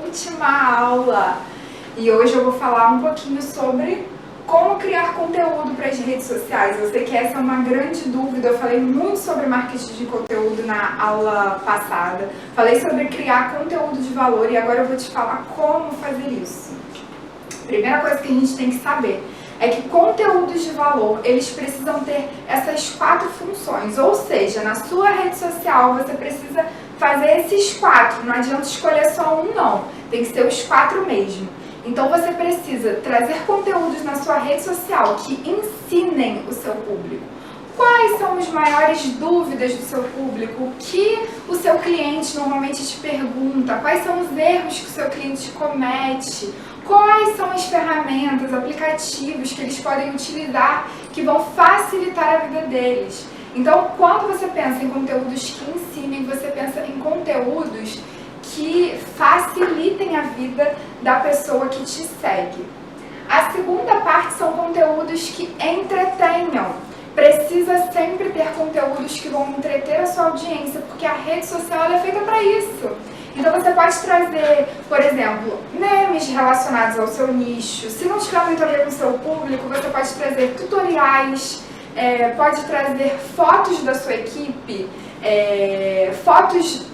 última aula. E hoje eu vou falar um pouquinho sobre como criar conteúdo para as redes sociais. Eu sei que essa é uma grande dúvida, eu falei muito sobre marketing de conteúdo na aula passada. Falei sobre criar conteúdo de valor e agora eu vou te falar como fazer isso. Primeira coisa que a gente tem que saber é que conteúdos de valor, eles precisam ter essas 4 funções, ou seja, na sua rede social você precisa fazer esses 4, não adianta escolher só um não, tem que ser os 4 mesmo. Então você precisa trazer conteúdos na sua rede social que ensinem o seu público. Quais são as maiores dúvidas do seu público? O que o seu cliente normalmente te pergunta? Quais são os erros que o seu cliente comete? Quais são as ferramentas, aplicativos que eles podem utilizar que vão facilitar a vida deles? Então, quando você pensa em conteúdos que ensinem, você pensa em conteúdos que facilitem a vida da pessoa que te segue. A segunda parte são conteúdos que entretenham. Precisa sempre ter conteúdos que vão entreter a sua audiência, porque a rede social ela é feita para isso. Então você pode trazer, por exemplo, memes relacionados ao seu nicho. Se não tiver muito a ver com o seu público, você pode trazer tutoriais, pode trazer fotos da sua equipe, fotos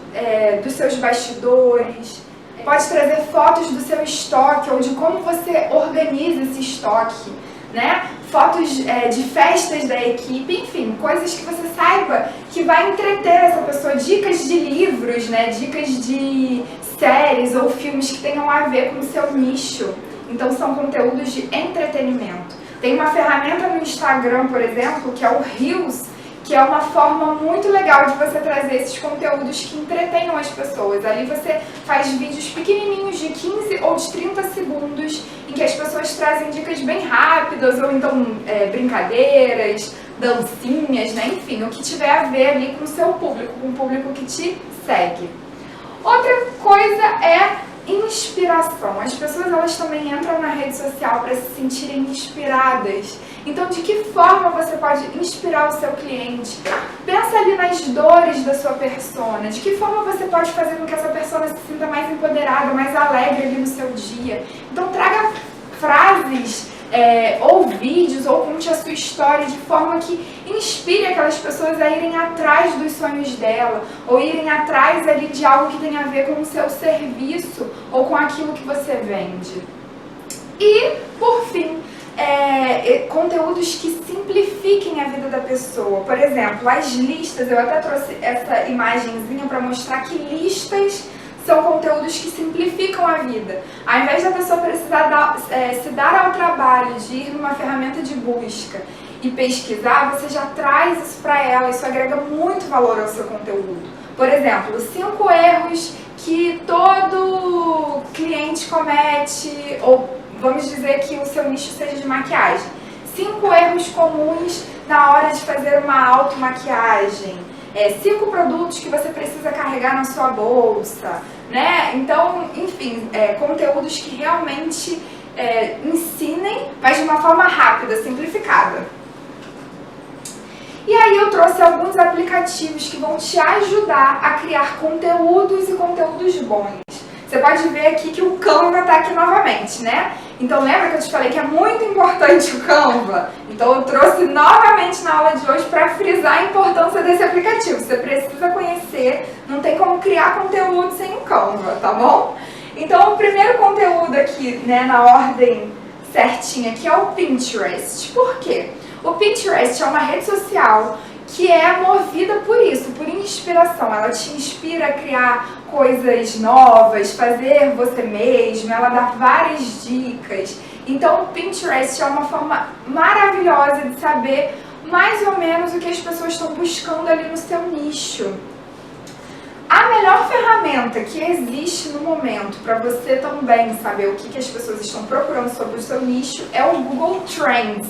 dos seus bastidores, pode trazer fotos do seu estoque ou de como você organiza esse estoque, né? Fotos de festas da equipe, enfim, coisas que você saiba que vai entreter essa pessoa, dicas de livros, né? Dicas de séries ou filmes que tenham a ver com o seu nicho. Então são conteúdos de entretenimento. Tem uma ferramenta no Instagram, por exemplo, que é o Reels, que é uma forma muito legal de você trazer esses conteúdos que entretenham as pessoas. Ali você faz vídeos pequenininhos de 15 ou de 30 segundos, em que as pessoas trazem dicas bem rápidas, ou então brincadeiras, dancinhas, né? Enfim, o que tiver a ver ali com o seu público, com o público que te segue. Outra coisa é inspiração. As pessoas elas também entram na rede social para se sentirem inspiradas. Então, de que forma você pode inspirar o seu cliente? Pensa ali nas dores da sua persona. De que forma você pode fazer com que essa persona se sinta mais empoderada, mais alegre ali no seu dia? Então, traga frases ou vídeos, ou conte a sua história de forma que inspire aquelas pessoas a irem atrás dos sonhos dela, ou irem atrás ali de algo que tem a ver com o seu serviço, ou com aquilo que você vende. E, por fim, conteúdos que simplifiquem a vida da pessoa. Por exemplo, as listas, eu até trouxe essa imagenzinha para mostrar que listas são conteúdos que simplificam a vida. Ao invés da pessoa precisar se dar ao trabalho de ir numa ferramenta de busca e pesquisar, você já traz isso para ela, isso agrega muito valor ao seu conteúdo. Por exemplo, 5 erros que todo cliente comete, ou vamos dizer que o seu nicho seja de maquiagem. 5 erros comuns na hora de fazer uma automaquiagem. 5 produtos que você precisa carregar na sua bolsa, né? Então, enfim, conteúdos que realmente ensinem, mas de uma forma rápida, simplificada. E aí eu trouxe alguns aplicativos que vão te ajudar a criar conteúdos e conteúdos bons. Você pode ver aqui que o Canva está aqui novamente, né? Então lembra que eu te falei que é muito importante o Canva? Então eu trouxe novamente na aula de hoje para frisar a importância desse aplicativo. Você precisa conhecer, não tem como criar conteúdo sem o Canva, tá bom? Então o primeiro conteúdo aqui, né, na ordem certinha aqui é o Pinterest. Por quê? O Pinterest é uma rede social que é movida por isso, por inspiração. Ela te inspira a criar coisas novas, fazer você mesmo, ela dá várias dicas. Então o Pinterest é uma forma maravilhosa de saber mais ou menos o que as pessoas estão buscando ali no seu nicho. A melhor ferramenta que existe no momento para você também saber o que as pessoas estão procurando sobre o seu nicho é o Google Trends,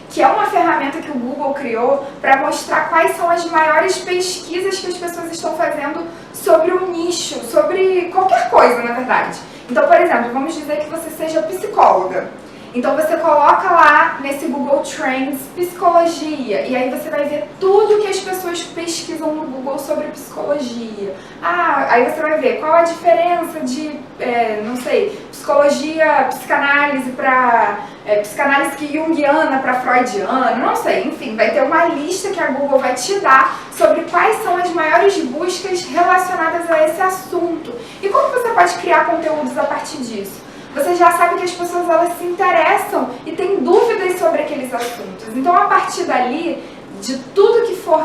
que é uma ferramenta que o Google criou para mostrar quais são as maiores pesquisas que as pessoas estão fazendo sobre o nicho, sobre qualquer coisa, na verdade. Então, por exemplo, vamos dizer que você seja psicóloga. Então você coloca lá nesse Google Trends psicologia e aí você vai ver tudo que as pessoas pesquisam no Google sobre psicologia. Aí você vai ver qual a diferença de, não sei, psicologia, psicanálise para psicanálise junguiana para freudiana, não sei, enfim, vai ter uma lista que a Google vai te dar sobre quais são as maiores buscas relacionadas a esse assunto e como você pode criar conteúdos a partir disso. Você já sabe que as pessoas elas se interessam e têm dúvidas sobre aqueles assuntos. Então, a partir dali, de tudo que for,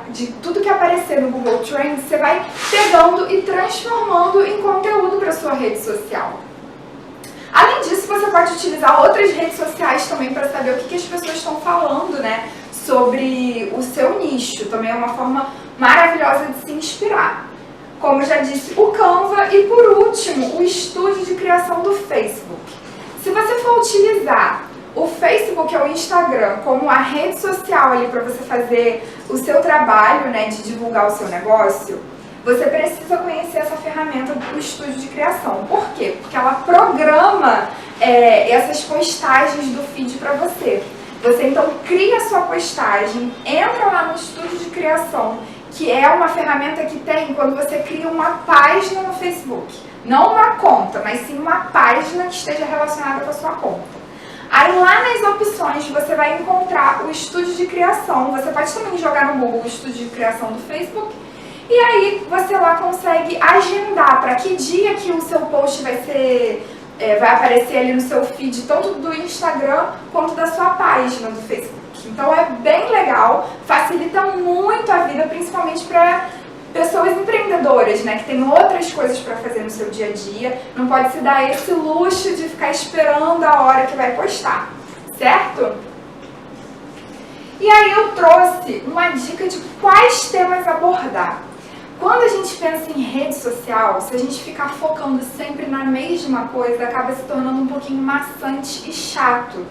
de tudo que aparecer no Google Trends, você vai pegando e transformando em conteúdo para sua rede social. Além disso, você pode utilizar outras redes sociais também para saber o que as pessoas estão falando, né, sobre o seu nicho. Também é uma forma maravilhosa de se inspirar. Como eu já disse, o Canva e, por último, o estúdio de criação do Facebook. Se você for utilizar o Facebook ou o Instagram como a rede social ali para você fazer o seu trabalho, né, de divulgar o seu negócio, você precisa conhecer essa ferramenta do estúdio de criação. Por quê? Porque ela programa essas postagens do feed para você. Você então cria a sua postagem, entra lá no estúdio de criação, que é uma ferramenta que tem quando você cria uma página no Facebook. Não uma conta, mas sim uma página que esteja relacionada com a sua conta. Aí lá nas opções você vai encontrar o estúdio de criação. Você pode também jogar no Google o estúdio de criação do Facebook. E aí você lá consegue agendar para que dia que o seu post vai aparecer ali no seu feed, tanto do Instagram quanto da sua página do Facebook. Então é bem legal, facilita muito a vida, principalmente para pessoas empreendedoras, né, que tem outras coisas para fazer no seu dia a dia, não pode se dar esse luxo de ficar esperando a hora que vai postar, certo? E aí eu trouxe uma dica de quais temas abordar. Quando a gente pensa em rede social, se a gente ficar focando sempre na mesma coisa, acaba se tornando um pouquinho maçante e chato.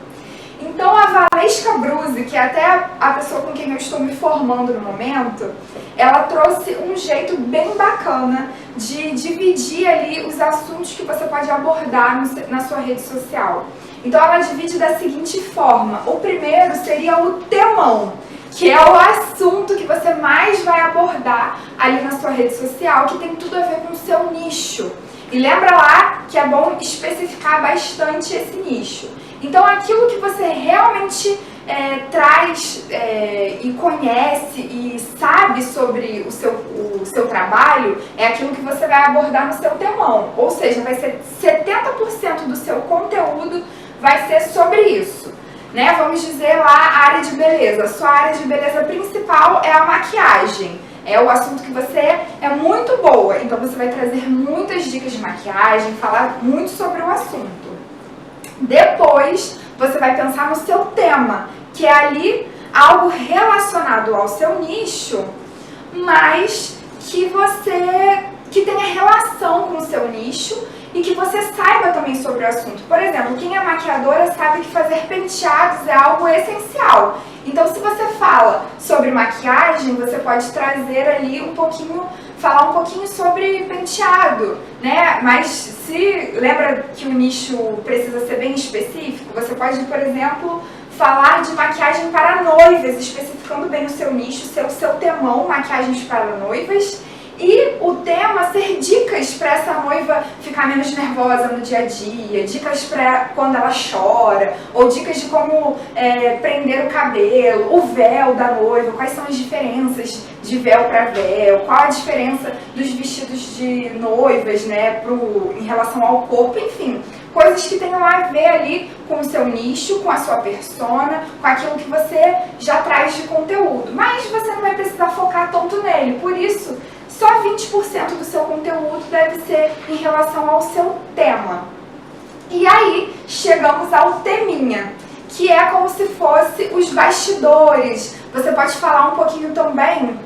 Então a Valesca Bruse, que é até a pessoa com quem eu estou me formando no momento, ela trouxe um jeito bem bacana de dividir ali os assuntos que você pode abordar na sua rede social. Então ela divide da seguinte forma: o primeiro seria o temão, que é o assunto que você mais vai abordar ali na sua rede social, que tem tudo a ver com o seu nicho. E lembra lá que é bom especificar bastante esse nicho. Então, aquilo que você realmente traz e conhece e sabe sobre o seu trabalho é aquilo que você vai abordar no seu temão. Ou seja, vai ser 70% do seu conteúdo vai ser sobre isso. Né? Vamos dizer lá a área de beleza. Sua área de beleza principal é a maquiagem. É o assunto que você é muito boa. Então, você vai trazer muitas dicas de maquiagem, falar muito sobre o assunto. Depois, você vai pensar no seu tema, que é ali algo relacionado ao seu nicho, mas que tenha relação com o seu nicho e que você saiba também sobre o assunto. Por exemplo, quem é maquiadora sabe que fazer penteados é algo essencial. Então, se você fala sobre maquiagem, você pode trazer ali falar um pouquinho sobre penteado, né? Mas se lembra que o nicho precisa ser bem específico, você pode, por exemplo, falar de maquiagem para noivas, especificando bem o seu nicho, o seu temão, maquiagens para noivas. E o tema ser dicas para essa noiva ficar menos nervosa no dia a dia, dicas para quando ela chora, ou dicas de como prender o cabelo, o véu da noiva, quais são as diferenças de véu para véu, qual a diferença dos vestidos de noivas, né, em relação ao corpo, enfim. Coisas que tenham a ver ali com o seu nicho, com a sua persona, com aquilo que você já traz de conteúdo. Mas você não vai precisar focar tanto nele, por isso só 20% do seu conteúdo deve ser em relação ao seu tema. E aí, chegamos ao teminha, que é como se fosse os bastidores. Você pode falar um pouquinho também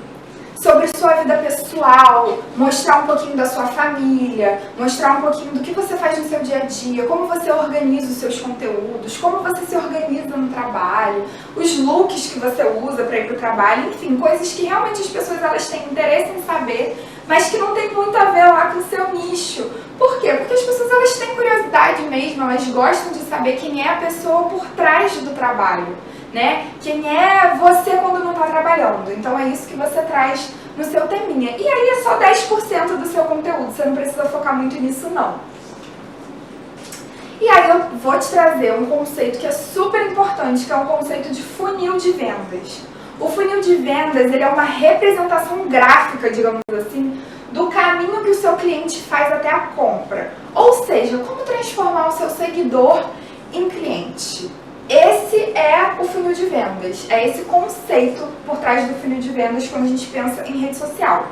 sobre sua vida pessoal, mostrar um pouquinho da sua família, mostrar um pouquinho do que você faz no seu dia a dia, como você organiza os seus conteúdos, como você se organiza no trabalho, os looks que você usa para ir para o trabalho, enfim, coisas que realmente as pessoas elas têm interesse em saber mas que não tem muito a ver lá com o seu nicho. Por quê? Porque as pessoas elas têm curiosidade mesmo, elas gostam de saber quem é a pessoa por trás do trabalho, né? Quem é você quando não está trabalhando. Então é isso que você traz no seu teminha. E aí é só 10% do seu conteúdo, você não precisa focar muito nisso não. E aí eu vou te trazer um conceito que é super importante, que é um conceito de funil de vendas. O funil de vendas, ele é uma representação gráfica, digamos assim, do caminho que o seu cliente faz até a compra. Ou seja, como transformar o seu seguidor em cliente. Esse é o funil de vendas, é esse conceito por trás do funil de vendas quando a gente pensa em rede social.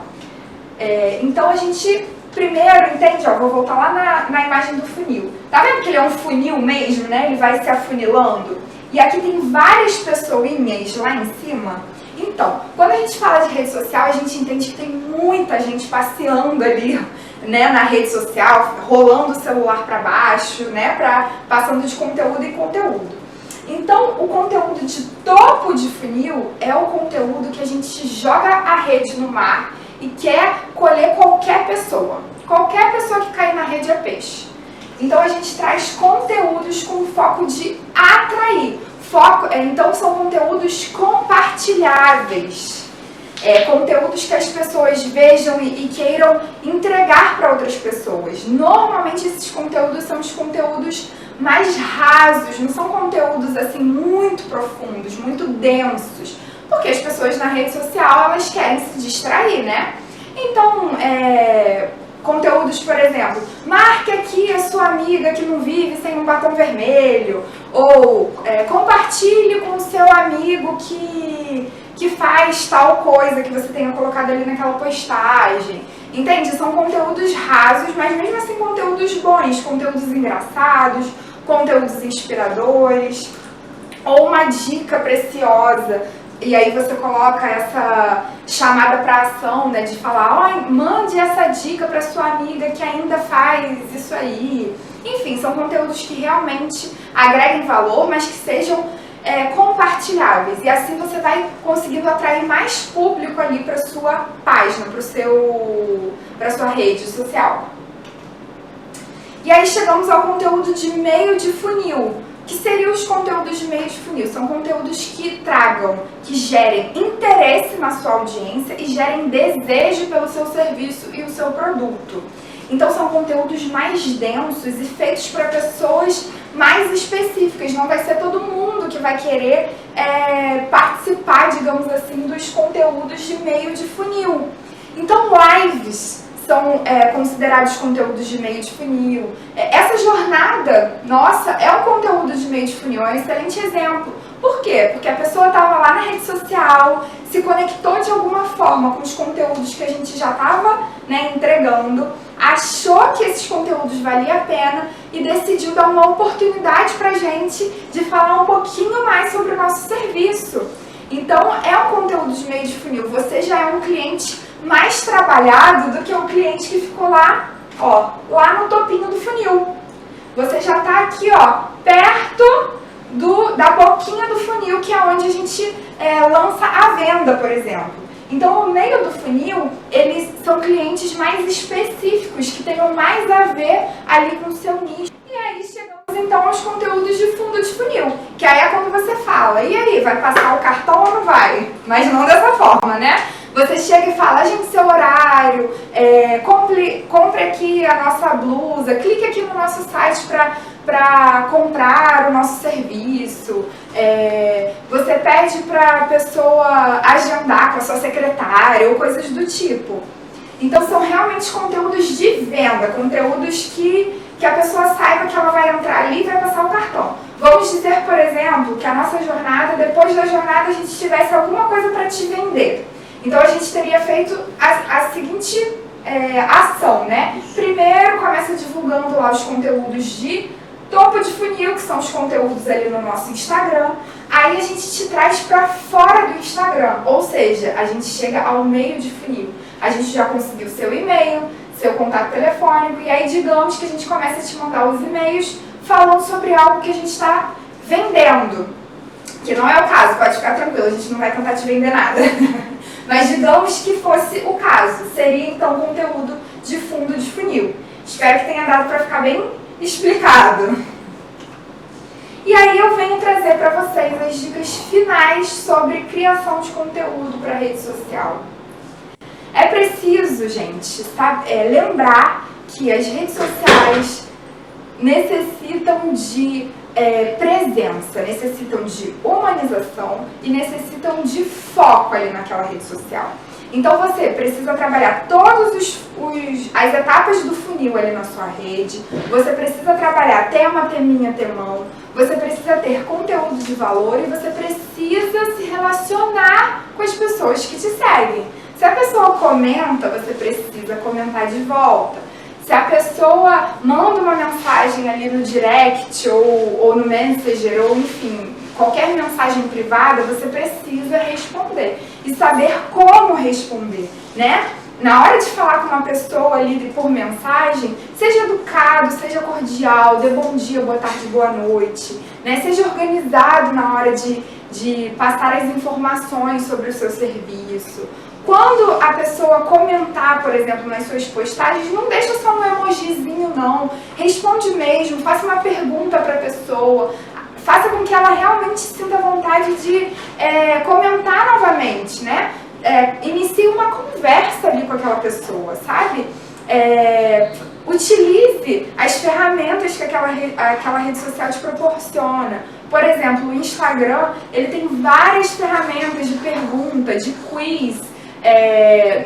Então a gente primeiro entende, ó, vou voltar lá na imagem do funil. Tá vendo que ele é um funil mesmo, né? Ele vai se afunilando. E aqui tem várias pessoinhas lá em cima. Então, quando a gente fala de rede social, a gente entende que tem muita gente passeando ali, né, na rede social, rolando o celular para baixo, né, passando de conteúdo em conteúdo. Então, o conteúdo de topo de funil é o conteúdo que a gente joga a rede no mar e quer colher qualquer pessoa. Qualquer pessoa que cair na rede é peixe. Então, a gente traz conteúdos com foco de atrair. Então, são conteúdos compartilháveis. Conteúdos que as pessoas vejam e queiram entregar para outras pessoas. Normalmente, esses conteúdos são os conteúdos mais rasos, não são conteúdos assim muito profundos, muito densos. Porque as pessoas na rede social, elas querem se distrair, né? Então, conteúdos, por exemplo, marque aqui a sua amiga que não vive sem um batom vermelho, ou compartilhe com o seu amigo que faz tal coisa que você tenha colocado ali naquela postagem. Entende? São conteúdos rasos, mas mesmo assim conteúdos bons, conteúdos engraçados, conteúdos inspiradores, ou uma dica preciosa. E aí você coloca essa chamada para ação, né, de falar, mande essa dica para sua amiga que ainda faz isso aí. Enfim, são conteúdos que realmente agreguem valor, mas que sejam compartilháveis. E assim você vai conseguindo atrair mais público ali para sua página, para sua rede social. E aí chegamos ao conteúdo de meio de funil. Que seriam os conteúdos de meio de funil? São conteúdos que tragam, que gerem interesse na sua audiência e gerem desejo pelo seu serviço e o seu produto. Então são conteúdos mais densos e feitos para pessoas mais específicas. Não vai ser todo mundo que vai querer participar, digamos assim, dos conteúdos de meio de funil. Então lives são considerados conteúdos de meio de funil. Essa jornada, nossa, é um conteúdo de meio de funil, é um excelente exemplo. Por quê? Porque a pessoa estava lá na rede social, se conectou de alguma forma com os conteúdos que a gente já estava, né, entregando, achou que esses conteúdos valiam a pena e decidiu dar uma oportunidade para a gente de falar um pouquinho mais sobre o nosso serviço. Então, é um conteúdo de meio de funil. Você já é um cliente mais trabalhado do que o cliente que ficou lá, ó, lá no topinho do funil. Você já está aqui, ó, perto da boquinha do funil, que é onde a gente lança a venda, por exemplo. Então, o meio do funil, eles são clientes mais específicos, que tenham mais a ver ali com o seu nicho. E aí chegamos então aos conteúdos de fundo de funil, que aí é quando você fala, e aí, vai passar o cartão ou não vai? Mas não dessa forma, né? Você chega e fala, agende seu horário, compre aqui a nossa blusa, clique aqui no nosso site para comprar o nosso serviço. Você pede para a pessoa agendar com a sua secretária ou coisas do tipo. Então são realmente conteúdos de venda, conteúdos que a pessoa saiba que ela vai entrar ali e vai passar o cartão. Vamos dizer, por exemplo, que a nossa jornada, depois da jornada a gente tivesse alguma coisa para te vender. Então a gente teria feito a seguinte ação, né? Primeiro começa divulgando lá os conteúdos de topo de funil, que são os conteúdos ali no nosso Instagram. Aí a gente te traz para fora do Instagram, ou seja, a gente chega ao meio de funil. A gente já conseguiu seu e-mail, seu contato telefônico, e aí digamos que a gente começa a te mandar os e-mails falando sobre algo que a gente está vendendo. Que não é o caso, pode ficar tranquilo, a gente não vai tentar te vender nada. Mas digamos que fosse o caso, seria então conteúdo de fundo de funil. Espero que tenha dado para ficar bem explicado. E aí eu venho trazer para vocês as dicas finais sobre criação de conteúdo para rede social. É preciso, gente, lembrar que as redes sociais necessitam de presença, necessitam de humanização e necessitam de foco ali naquela rede social. Então você precisa trabalhar todas as etapas do funil ali na sua rede, você precisa trabalhar tema, teminha, temão, você precisa ter conteúdo de valor e você precisa se relacionar com as pessoas que te seguem. Se a pessoa comenta, você precisa comentar de volta. Se a pessoa manda uma mensagem ali no direct ou no Messenger, ou enfim, qualquer mensagem privada, você precisa responder e saber como responder, né? Na hora de falar com uma pessoa ali por mensagem, seja educado, seja cordial, dê bom dia, boa tarde, boa noite, né? Seja organizado na hora de passar as informações sobre o seu serviço. Quando a pessoa comentar, por exemplo, nas suas postagens, não deixa só um emojizinho, não. Responde mesmo, faça uma pergunta para a pessoa, faça com que ela realmente sinta vontade de comentar novamente, né? Inicie uma conversa ali com aquela pessoa, sabe? Utilize as ferramentas que aquela rede social te proporciona. Por exemplo, o Instagram, ele tem várias ferramentas de pergunta, de quiz,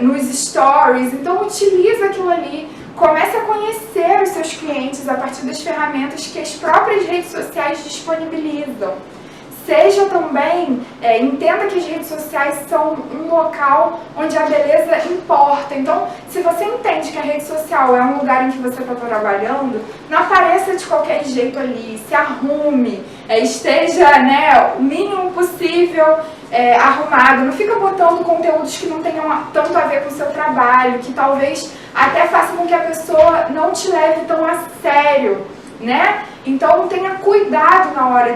nos stories, então utiliza aquilo ali, comece a conhecer os seus clientes a partir das ferramentas que as próprias redes sociais disponibilizam. Seja também, entenda que as redes sociais são um local onde a beleza importa. Então, se você entende que a rede social é um lugar em que você está trabalhando, não apareça de qualquer jeito ali, se arrume, esteja, né, o mínimo possível arrumado. Não fica botando conteúdos que não tenham tanto a ver com o seu trabalho, que talvez até façam com que a pessoa não te leve tão a sério, né? Então tenha cuidado na hora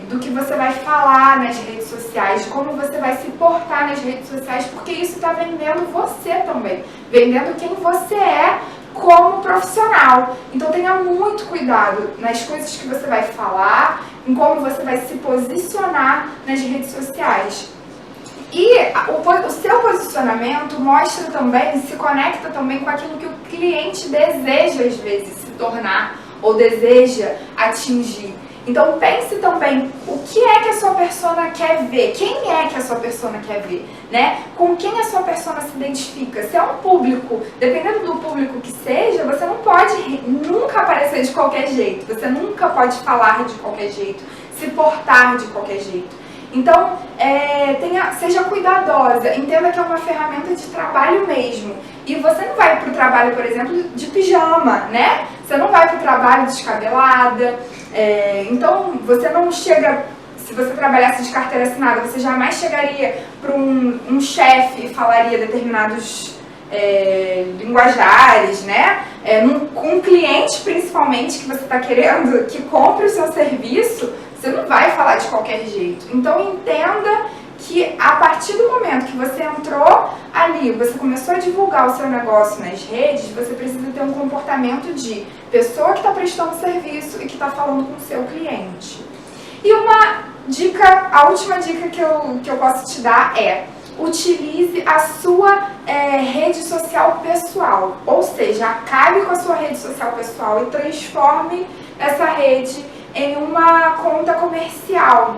do que você vai falar nas redes sociais, de como você vai se portar nas redes sociais, porque isso está vendendo você também, vendendo quem você é como profissional. Então tenha muito cuidado nas coisas que você vai falar, em como você vai se posicionar nas redes sociais. E o seu posicionamento mostra também, se conecta também com aquilo que o cliente deseja às vezes se tornar ou deseja atingir. Então pense também o que é que a sua persona quer ver, quem é que a sua persona quer ver, né? Com quem a sua persona se identifica. Se é um público, dependendo do público que seja, você não pode nunca aparecer de qualquer jeito, você nunca pode falar de qualquer jeito, se portar de qualquer jeito. Então, seja cuidadosa, entenda que é uma ferramenta de trabalho mesmo. E você não vai para o trabalho, por exemplo, de pijama, né? Você não vai para o trabalho descabelada. Então, você não chega, se você trabalhasse de carteira assinada, você jamais chegaria para um chefe e falaria determinados linguajares, né? Com um cliente, principalmente, que você está querendo que compre o seu serviço, você não vai falar de qualquer jeito. Então entenda que a partir do momento que você entrou ali, você começou a divulgar o seu negócio nas redes, você precisa ter um comportamento de pessoa que está prestando serviço e que está falando com o seu cliente. E uma dica, a última dica que eu posso te dar é: utilize a sua rede social pessoal, ou seja, acabe com a sua rede social pessoal e transforme essa rede em uma conta comercial.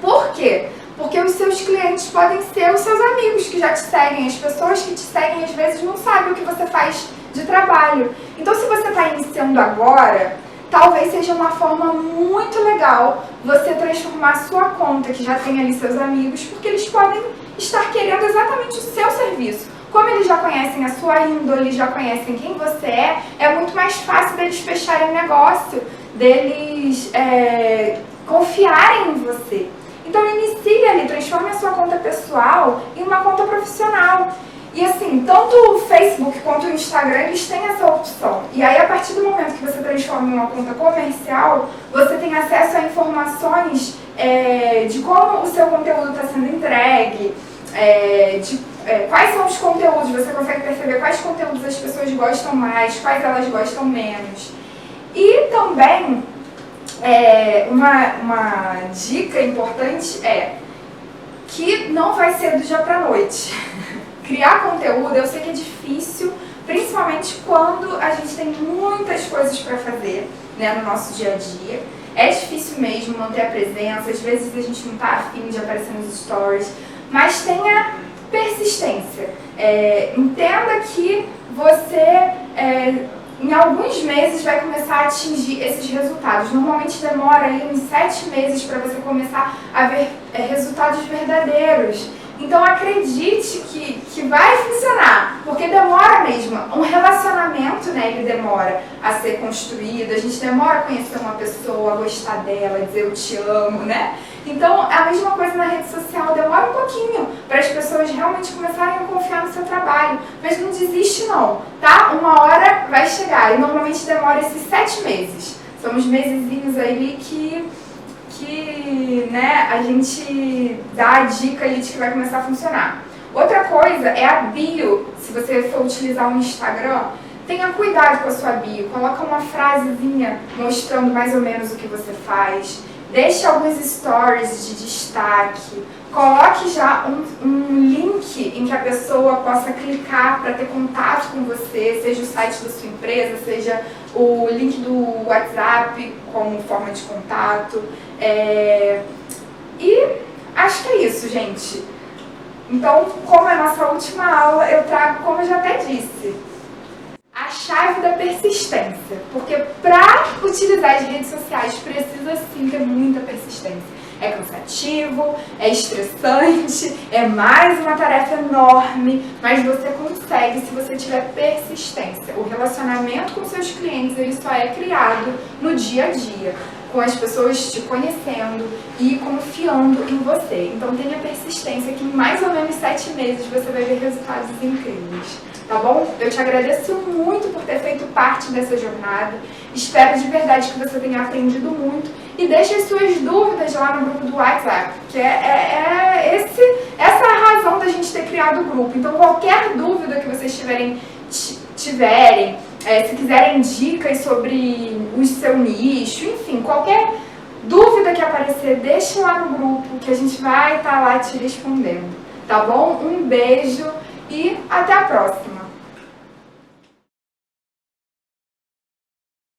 Por quê? Porque os seus clientes podem ser os seus amigos que já te seguem. As pessoas que te seguem às vezes não sabem o que você faz de trabalho. Então, se você está iniciando agora, talvez seja uma forma muito legal você transformar a sua conta, que já tem ali seus amigos, porque eles podem estar querendo exatamente o seu serviço. Como eles já conhecem a sua índole, já conhecem quem você é muito mais fácil deles fecharem negócio, deles confiarem em você. Então inicie ali, transforme a sua conta pessoal em uma conta profissional. E assim, tanto o Facebook quanto o Instagram, eles têm essa opção. E aí, a partir do momento que você transforma em uma conta comercial, você tem acesso a informações de como o seu conteúdo está sendo entregue, quais são os conteúdos, você consegue perceber quais conteúdos as pessoas gostam mais, quais elas gostam menos. E também, uma dica importante é que não vai ser do dia pra noite. Criar conteúdo, eu sei que é difícil, principalmente quando a gente tem muitas coisas para fazer, né, no nosso dia a dia. É difícil mesmo manter a presença, às vezes a gente não está afim de aparecer nos stories, mas tenha persistência. Entenda que você, em alguns meses, vai começar a atingir esses resultados. Normalmente demora aí uns 7 meses para você começar a ver resultados verdadeiros. Então acredite que vai funcionar, porque demora mesmo. Um relacionamento, né, ele demora a ser construído, a gente demora a conhecer uma pessoa, a gostar dela, dizer eu te amo, né? Então a mesma coisa na rede social, demora um pouquinho para as pessoas realmente começarem a confiar no seu trabalho. Mas não desiste não, tá? Uma hora vai chegar e normalmente demora esses 7 meses. São uns mesezinhos aí que né, a gente dá a dica ali de que vai começar a funcionar. Outra coisa é a bio. Se você for utilizar o Instagram, tenha cuidado com a sua bio. Coloca uma frasezinha mostrando mais ou menos o que você faz. Deixe alguns stories de destaque. Coloque já um link em que a pessoa possa clicar para ter contato com você, seja o site da sua empresa, seja o link do WhatsApp como forma de contato. E acho que é isso, gente. Então, como é a nossa última aula, eu trago, como eu já até disse, a chave da persistência. Porque para utilizar as redes sociais precisa sim ter muita persistência. É cansativo, é estressante, é mais uma tarefa enorme, mas você consegue se você tiver persistência. O relacionamento com seus clientes, ele só é criado no dia a dia, com as pessoas te conhecendo e confiando em você. Então tenha persistência que em mais ou menos 7 meses você vai ver resultados incríveis. Tá bom? Eu te agradeço muito por ter feito parte dessa jornada. Espero de verdade que você tenha aprendido muito. E deixe as suas dúvidas lá no grupo do WhatsApp, que essa é a razão da gente ter criado o grupo. Então qualquer dúvida que vocês tiverem, se quiserem dicas sobre o seu nicho, enfim, qualquer dúvida que aparecer, deixe lá no grupo que a gente vai estar lá te respondendo. Tá bom? Um beijo e até a próxima!